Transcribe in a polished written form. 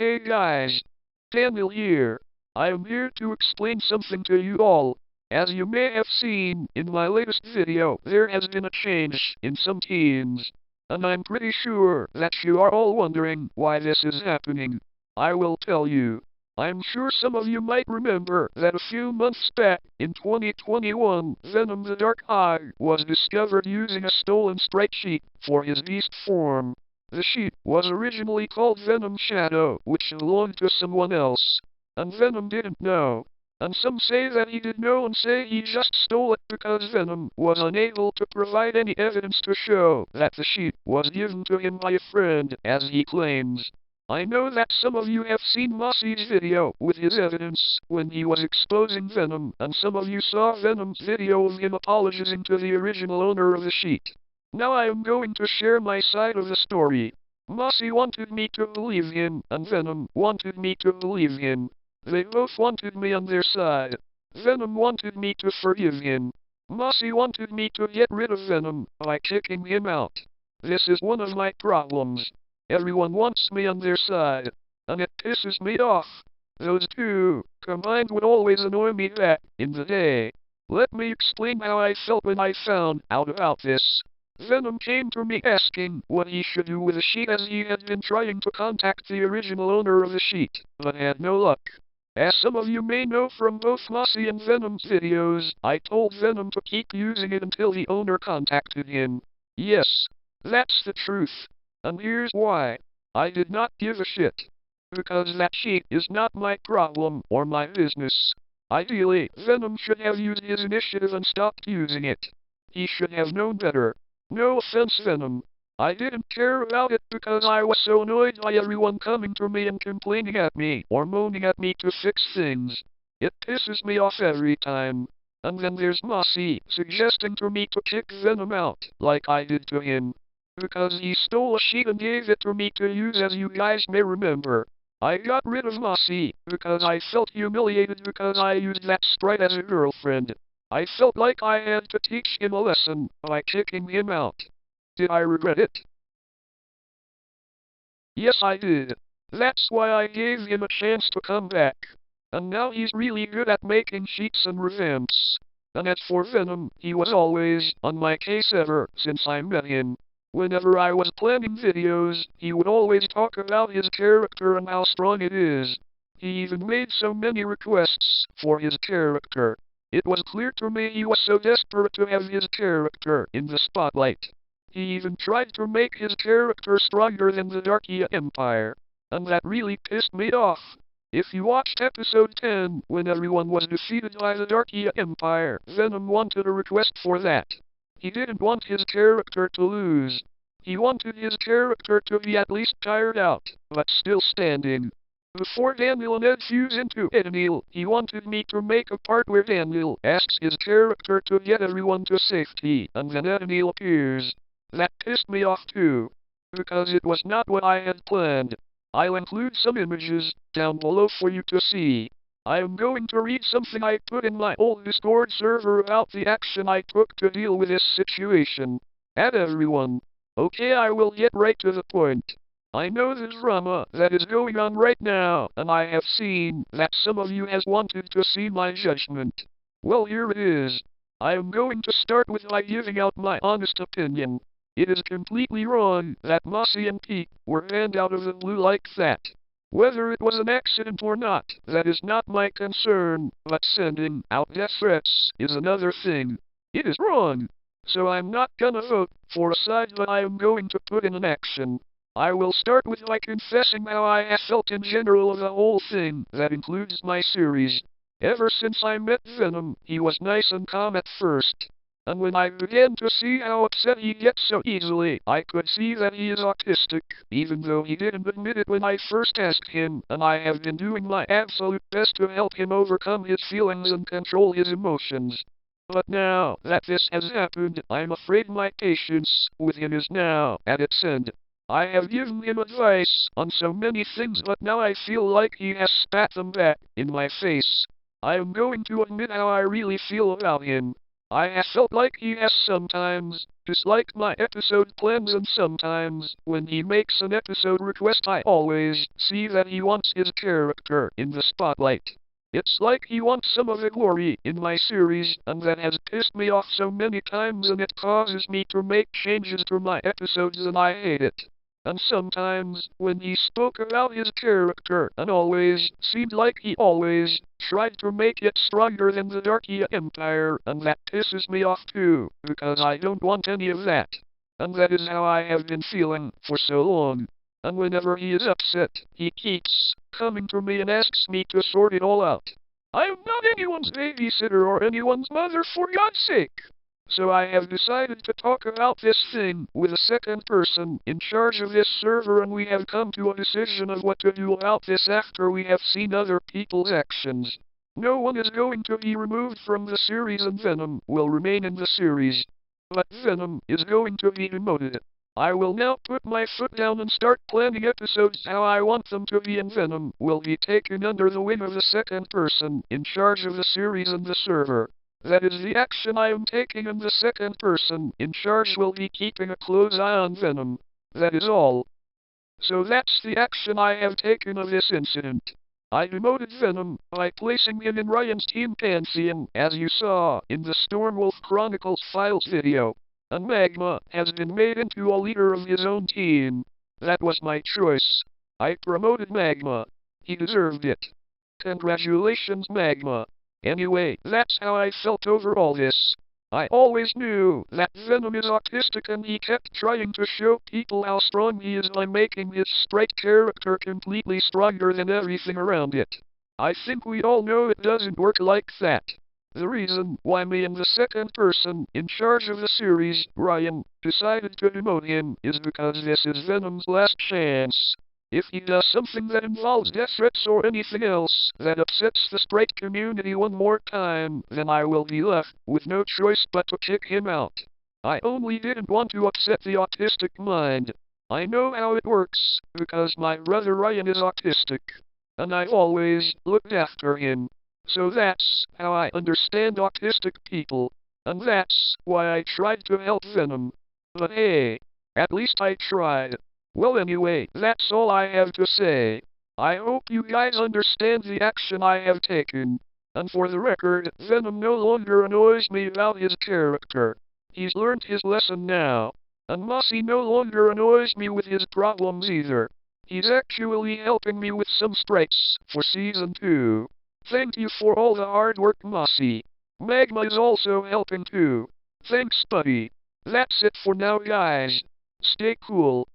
Hey guys, Daniel here. I am here to explain something to you all. As you may have seen in my latest video, there has been a change in some teams. And I'm pretty sure that you are all wondering why this is happening. I will tell you. I'm sure some of you might remember that a few months back, in 2021, Venom the Dark Eye was discovered using a stolen sprite sheet for his beast form. The sheet was originally called Venom Shadow, which belonged to someone else. And Venom didn't know. And some say that he did know and say he just stole it because Venom was unable to provide any evidence to show that the sheet was given to him by a friend, as he claims. I know that some of you have seen Mossy's video with his evidence when he was exposing Venom, and some of you saw Venom's video of him apologizing to the original owner of the sheet. Now I am going to share my side of the story. Mossy wanted me to believe him, and Venom wanted me to believe him. They both wanted me on their side. Venom wanted me to forgive him. Mossy wanted me to get rid of Venom by kicking him out. This is one of my problems. Everyone wants me on their side, and it pisses me off. Those two combined would always annoy me back in the day. Let me explain how I felt when I found out about this. Venom came to me asking what he should do with the sheet, as he had been trying to contact the original owner of the sheet, but had no luck. As some of you may know from both Mossy and Venom's videos, I told Venom to keep using it until the owner contacted him. Yes, that's the truth. And here's why. I did not give a shit. Because that sheet is not my problem or my business. Ideally, Venom should have used his initiative and stopped using it. He should have known better. No offense, Venom. I didn't care about it because I was so annoyed by everyone coming to me and complaining at me or moaning at me to fix things. It pisses me off every time. And then there's Mossy suggesting to me to kick Venom out, like I did to him. Because he stole a sheet and gave it to me to use, as you guys may remember. I got rid of Mossy because I felt humiliated because I used that sprite as a girlfriend. I felt like I had to teach him a lesson by kicking him out. Did I regret it? Yes, I did. That's why I gave him a chance to come back. And now he's really good at making sheets and revamps. And as for Venom, he was always on my case ever since I met him. Whenever I was planning videos, he would always talk about his character and how strong it is. He even made so many requests for his character. It was clear to me he was so desperate to have his character in the spotlight. He even tried to make his character stronger than the Darkia Empire. And that really pissed me off. If you watched episode 10, when everyone was defeated by the Darkia Empire, Venom wanted a request for that. He didn't want his character to lose. He wanted his character to be at least tired out, but still standing. Before Daniel and Ed fuse into Daniel, he wanted me to make a part where Daniel asks his character to get everyone to safety, and then Daniel appears. That pissed me off too, because it was not what I had planned. I'll include some images down below for you to see. I am going to read something I put in my old Discord server about the action I took to deal with this situation. At everyone. Okay, I will get right to the point. I know the drama that is going on right now, and I have seen that some of you has wanted to see my judgment. Well, here it is. I am going to start with by giving out my honest opinion. It is completely wrong that Mossy and Pete were banned out of the blue like that. Whether it was an accident or not, that is not my concern, but sending out death threats is another thing. It is wrong. So I'm not gonna vote for a side, but I am going to put in an action. I will start with by confessing how I have felt in general of the whole thing, that includes my series. Ever since I met Venom, he was nice and calm at first. And when I began to see how upset he gets so easily, I could see that he is autistic, even though he didn't admit it when I first asked him, and I have been doing my absolute best to help him overcome his feelings and control his emotions. But now that this has happened, I'm afraid my patience with him is now at its end. I have given him advice on so many things, but now I feel like he has spat them back in my face. I am going to admit how I really feel about him. I have felt like he has sometimes, just like my episode plans, and sometimes, when he makes an episode request, I always see that he wants his character in the spotlight. It's like he wants some of the glory in my series, and that has pissed me off so many times, and it causes me to make changes to my episodes, and I hate it. And sometimes, when he spoke about his character, and always seemed like he always tried to make it stronger than the Darkia Empire, and that pisses me off too, because I don't want any of that. And that is how I have been feeling for so long. And whenever he is upset, he keeps coming to me and asks me to sort it all out. I'm not anyone's babysitter or anyone's mother, for God's sake. So I have decided to talk about this thing with a second person in charge of this server, and we have come to a decision of what to do about this after we have seen other people's actions. No one is going to be removed from the series, and Venom will remain in the series. But Venom is going to be demoted. I will now put my foot down and start planning episodes how I want them to be, and Venom will be taken under the wing of the second person in charge of the series and the server. That is the action I am taking, and the second person in charge will be keeping a close eye on Venom. That is all. So that's the action I have taken of this incident. I demoted Venom by placing him in Ryan's team pantheon, as you saw in the Stormwolf Chronicles Files video. And Magma has been made into a leader of his own team. That was my choice. I promoted Magma. He deserved it. Congratulations, Magma. Anyway, that's how I felt over all this. I always knew that Venom is autistic, and he kept trying to show people how strong he is by making his sprite character completely stronger than everything around it. I think we all know it doesn't work like that. The reason why me and the second person in charge of the series, Ryan, decided to demote him is because this is Venom's last chance. If he does something that involves death threats or anything else that upsets the sprite community one more time, then I will be left with no choice but to kick him out. I only didn't want to upset the autistic mind. I know how it works, because my brother Ryan is autistic, and I always looked after him. So that's how I understand autistic people, and that's why I tried to help Venom. But hey, at least I tried. Well, anyway, that's all I have to say. I hope you guys understand the action I have taken. And for the record, Venom no longer annoys me about his character. He's learned his lesson now. And Mossy no longer annoys me with his problems either. He's actually helping me with some sprites for Season 2. Thank you for all the hard work, Mossy. Magma is also helping too. Thanks, buddy. That's it for now, guys. Stay cool.